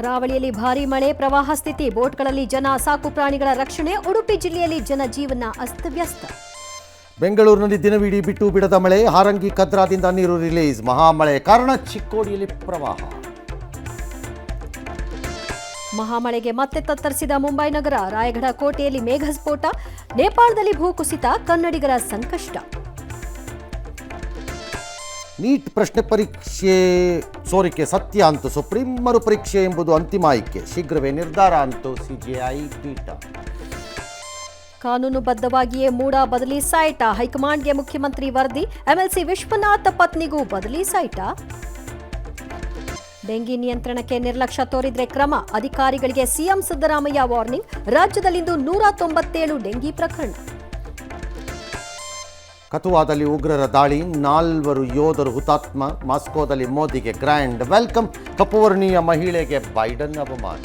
ಕರಾವಳಿಯಲ್ಲಿ ಭಾರೀ ಮಳೆ ಪ್ರವಾಹ ಸ್ಥಿತಿ ಬೋಟ್ಗಳಲ್ಲಿ ಜನ ಸಾಕು ಪ್ರಾಣಿಗಳ ರಕ್ಷಣೆ ಉಡುಪಿ ಜಿಲ್ಲೆಯಲ್ಲಿ ಜನಜೀವನ ಅಸ್ತವ್ಯಸ್ತ ಬೆಂಗಳೂರಿನಲ್ಲಿ ದಿನವಿಡೀ ಬಿಟ್ಟು ಬಿಡದ ಮಳೆ ಹಾರಂಗಿ ಕದ್ರಾದಿಂದ ನೀರು ರಿಲೀಸ್ ಮಹಾಮಳೆ ಕಾರಣ ಚಿಕ್ಕೋಡಿಯಲ್ಲಿ ಪ್ರವಾಹ ಮಹಾಮಳೆಗೆ ಮತ್ತೆ ತತ್ತರಿಸಿದ ಮುಂಬೈ ನಗರ ರಾಯಗಢ ಕೋಟೆಯಲ್ಲಿ ಮೇಘಸ್ಫೋಟ ನೇಪಾಳದಲ್ಲಿ ಭೂಕುಸಿತ ಕನ್ನಡಿಗರ ಸಂಕಷ್ಟ ನೀಟ್ ಪ್ರಶ್ನೆ ಪರೀಕ್ಷೆ ಸೋರಿಕೆ ಸತ್ಯ ಅಂತು ಸುಪ್ರೀಂ ಮರುಪರೀಕ್ಷೆ ಎಂಬುದು ಅಂತಿಮ ಆಯ್ಕೆ ಶೀಘ್ರವೇ ನಿರ್ಧಾರ ಅಂತು ಸಿಜೆಐ ಪೀಠ ಕಾನೂನುಬದ್ಧವಾಗಿಯೇ ಮೂಡ ಬದಲಿ ಸೈಟ ಹೈಕಮಾಂಡ್ಗೆ ಮುಖ್ಯಮಂತ್ರಿ ವರದಿ ಎಂಎಲ್ಸಿ ವಿಶ್ವನಾಥ್ ಪತ್ನಿಗೂ ಬದಲಿ ಸೈಟ ಡೆಂಗಿ ನಿಯಂತ್ರಣಕ್ಕೆ ನಿರ್ಲಕ್ಷ್ಯ ತೋರಿದ್ರೆ ಕ್ರಮ ಅಧಿಕಾರಿಗಳಿಗೆ ಸಿಎಂ ಸಿದ್ದರಾಮಯ್ಯ ವಾರ್ನಿಂಗ್ ರಾಜ್ಯದಲ್ಲಿಂದು 197 ಡೆಂಗಿ ಪ್ರಕರಣ ಕಥುವಾದಲ್ಲಿ ಉಗ್ರರ ದಾಳಿ 4 ಯೋಧರು ಹುತಾತ್ಮ ಮಾಸ್ಕೋದಲ್ಲಿ ಮೋದಿಗೆ ಗ್ರ್ಯಾಂಡ್ ವೆಲ್ಕಮ್ ಕಪ್ಪುವರ್ಣೀಯ ಮಹಿಳೆಗೆ ಬೈಡನ್ ಅವಮಾನ